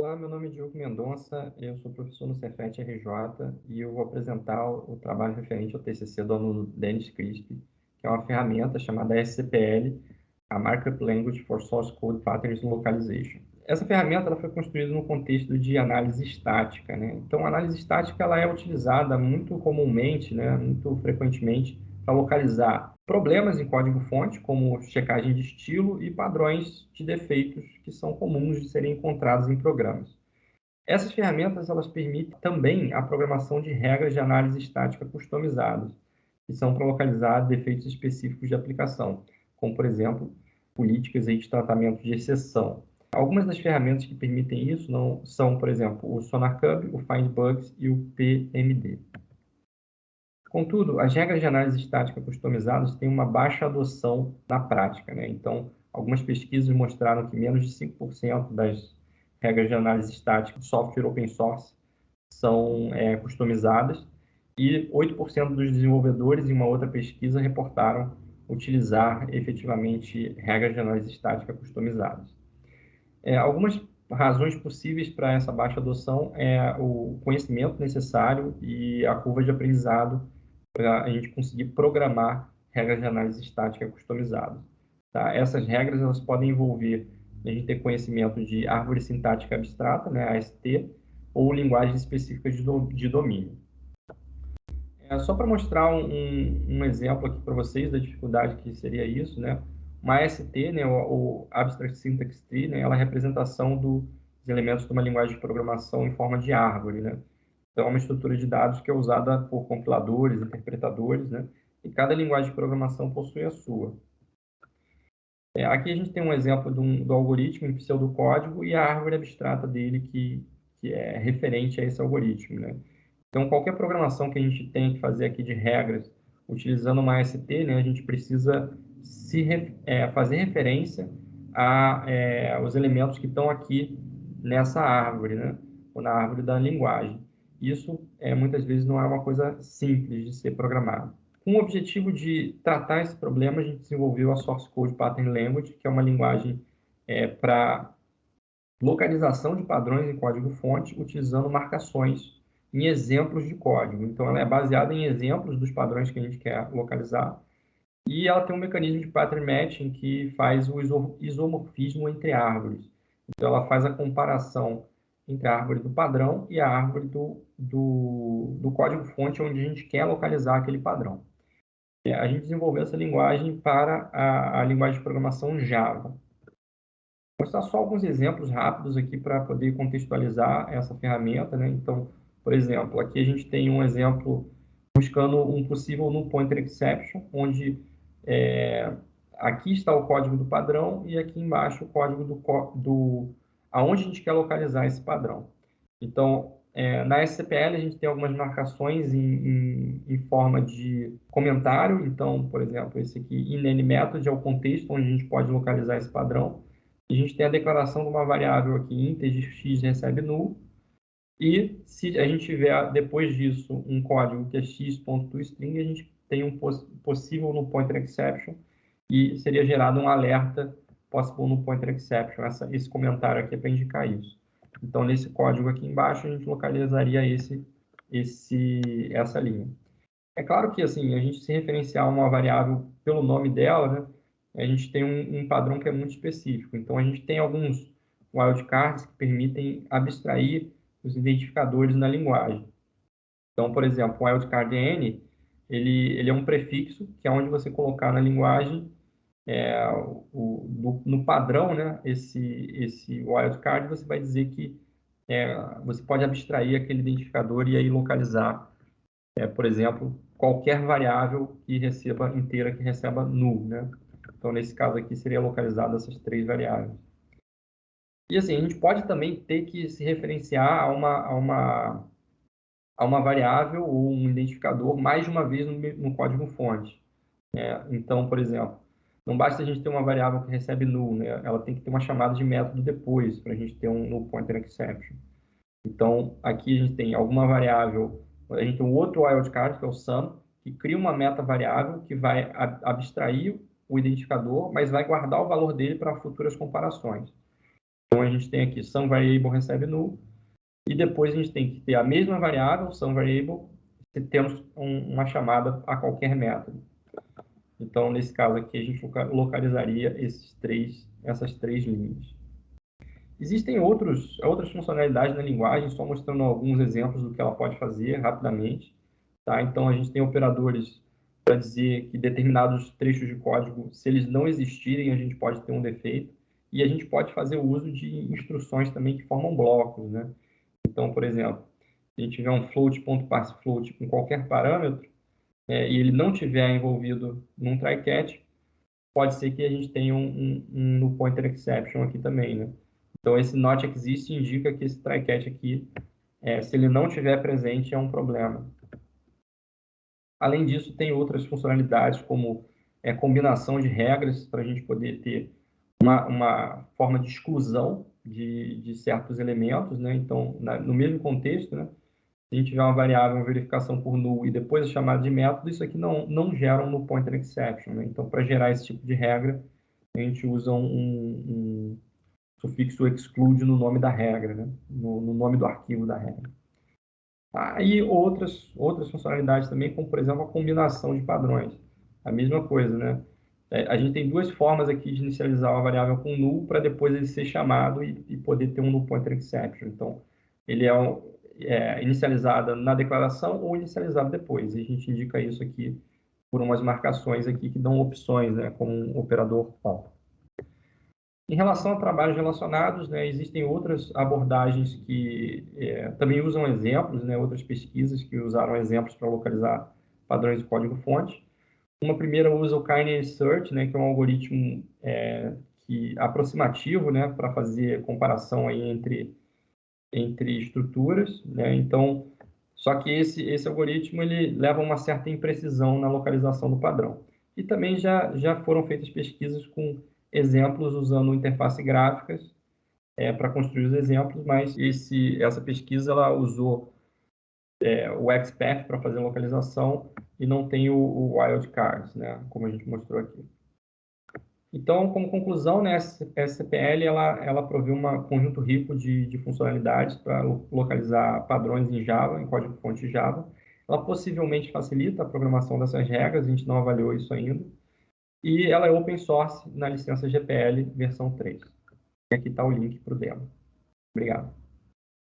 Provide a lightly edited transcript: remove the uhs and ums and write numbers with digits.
Olá, meu nome é Diogo Mendonça, eu sou professor no Cefet RJ e eu vou apresentar o trabalho referente ao TCC do aluno Dennis Crispi, que é uma ferramenta chamada SCPL, a Markup Language for Source Code Patterns Localization. Essa ferramenta ela foi construída no contexto de análise estática, né? Então, a análise estática ela é utilizada muito comumente, né, muito frequentemente, para localizar problemas em código-fonte, como checagem de estilo e padrões de defeitos que são comuns de serem encontrados em programas. Essas ferramentas elas permitem também a programação de regras de análise estática customizadas, que são para localizar defeitos específicos de aplicação, como, por exemplo, políticas de tratamento de exceção. Algumas das ferramentas que permitem isso não são, por exemplo, o SonarCub, o FindBugs e o PMD. Contudo, as regras de análise estática customizadas têm uma baixa adoção na prática, né? Então, algumas pesquisas mostraram que menos de 5% das regras de análise estática de software open source são customizadas e 8% dos desenvolvedores, em uma outra pesquisa, reportaram utilizar efetivamente regras de análise estática customizadas. Algumas razões possíveis para essa baixa adoção é o conhecimento necessário e a curva de aprendizado para a gente conseguir programar regras de análise estática customizadas. Tá? Essas regras elas podem envolver a gente ter conhecimento de árvore sintática abstrata, né, AST, ou linguagens específicas de domínio. Só para mostrar um exemplo aqui para vocês da dificuldade que seria isso, né? Uma AST, né, o Abstract Syntax Tree, né, ela é a representação dos elementos de uma linguagem de programação em forma de árvore, né? Então, é uma estrutura de dados que é usada por compiladores, interpretadores, né? E cada linguagem de programação possui a sua. Aqui a gente tem um exemplo do algoritmo em pseudocódigo e a árvore abstrata dele que é referente a esse algoritmo, né? Então, qualquer programação que a gente tem que fazer aqui de regras, utilizando uma AST, né, a gente precisa fazer referência aos elementos que estão aqui nessa árvore, né, ou na árvore da linguagem. Isso, muitas vezes, não é uma coisa simples de ser programado. Com o objetivo de tratar esse problema, a gente desenvolveu a Source Code Pattern Language, que é uma linguagem para localização de padrões em código-fonte utilizando marcações em exemplos de código. Então, ela é baseada em exemplos dos padrões que a gente quer localizar e ela tem um mecanismo de pattern matching que faz o isomorfismo entre árvores. Então, ela faz a comparação entre a árvore do padrão e a árvore do código-fonte onde a gente quer localizar aquele padrão. A gente desenvolveu essa linguagem para a linguagem de programação Java. Vou mostrar só alguns exemplos rápidos aqui para poder contextualizar essa ferramenta, né? Então, por exemplo, aqui a gente tem um exemplo buscando um possível null pointer exception, onde aqui está o código do padrão e aqui embaixo o código aonde a gente quer localizar esse padrão. Então, na SCPL a gente tem algumas marcações em forma de comentário. Então, por exemplo, esse aqui, in any method, é o contexto onde a gente pode localizar esse padrão. A gente tem a declaração de uma variável aqui, integer x recebe null, e se a gente tiver depois disso um código que é x.toString, a gente tem um possível null pointer exception e seria gerado um alerta possible null pointer exception. Esse comentário aqui é para indicar isso. Então, nesse código aqui embaixo, a gente localizaria essa linha. É claro que assim, a gente se referenciar uma variável pelo nome dela, né, a gente tem um padrão que é muito específico. Então, a gente tem alguns wildcards que permitem abstrair os identificadores na linguagem. Então, por exemplo, o wildcard n, ele é um prefixo, que é onde você colocar na linguagem, no padrão, né, esse wildcard, você vai dizer que você pode abstrair aquele identificador e aí localizar, por exemplo, qualquer variável que receba inteira, que receba null, né? Então, nesse caso aqui, seria localizado essas três variáveis. E assim, a gente pode também ter que se referenciar a uma variável ou um identificador mais de uma vez no código-fonte. Então, por exemplo, não basta a gente ter uma variável que recebe null, né? Ela tem que ter uma chamada de método depois, para a gente ter um null pointer exception. Então, aqui a gente tem alguma variável, a gente tem um outro wildcard, que é o sum, que cria uma meta-variável que vai abstrair o identificador, mas vai guardar o valor dele para futuras comparações. Então, a gente tem aqui SomeVariable recebe null, e depois a gente tem que ter a mesma variável, SomeVariable, se temos uma chamada a qualquer método. Então, nesse caso aqui, a gente localizaria essas três linhas. Existem outras funcionalidades na linguagem, só mostrando alguns exemplos do que ela pode fazer rapidamente. Tá? Então, a gente tem operadores para dizer que determinados trechos de código, se eles não existirem, a gente pode ter um defeito. E a gente pode fazer o uso de instruções também que formam blocos, né? Então, por exemplo, se a gente tiver um float.parsefloat com qualquer parâmetro, e ele não tiver envolvido num try-catch, pode ser que a gente tenha um null pointer exception aqui também, né? Então, esse not exist indica que esse try-catch aqui, se ele não tiver presente, é um problema. Além disso, tem outras funcionalidades, como combinação de regras, para a gente poder ter uma forma de exclusão de certos elementos, né? Então, no mesmo contexto, né? Se a gente tiver uma variável, uma verificação por null e depois a chamada de método, isso aqui não gera um null pointer exception, né? Então, para gerar esse tipo de regra, a gente usa um sufixo exclude no nome da regra, né? No nome do arquivo da regra. Aí outras funcionalidades também, como por exemplo a combinação de padrões. A mesma coisa, né? A gente tem duas formas aqui de inicializar uma variável com null para depois ele ser chamado e poder ter um null pointer exception. Então, ele é inicializado na declaração ou inicializado depois. E a gente indica isso aqui por umas marcações aqui que dão opções, né? Como um operador for. Em relação a trabalhos relacionados, né, existem outras abordagens que também usam exemplos, né, outras pesquisas que usaram exemplos para localizar padrões de código-fonte. Uma primeira usa o K-NN Search, né, que é um algoritmo aproximativo, né, para fazer comparação aí entre estruturas, né? Então, só que esse algoritmo ele leva uma certa imprecisão na localização do padrão. E também já foram feitas pesquisas com exemplos usando interface gráficas para construir os exemplos, mas essa pesquisa ela usou o XPath para fazer a localização e não tem o wildcards, né? Como a gente mostrou aqui. Então, como conclusão, né, a SCPL ela provê um conjunto rico de funcionalidades para localizar padrões em Java, em código-fonte Java. Ela possivelmente facilita a programação dessas regras, a gente não avaliou isso ainda. E ela é open source na licença GPL versão 3. E aqui está o link para o demo. Obrigado.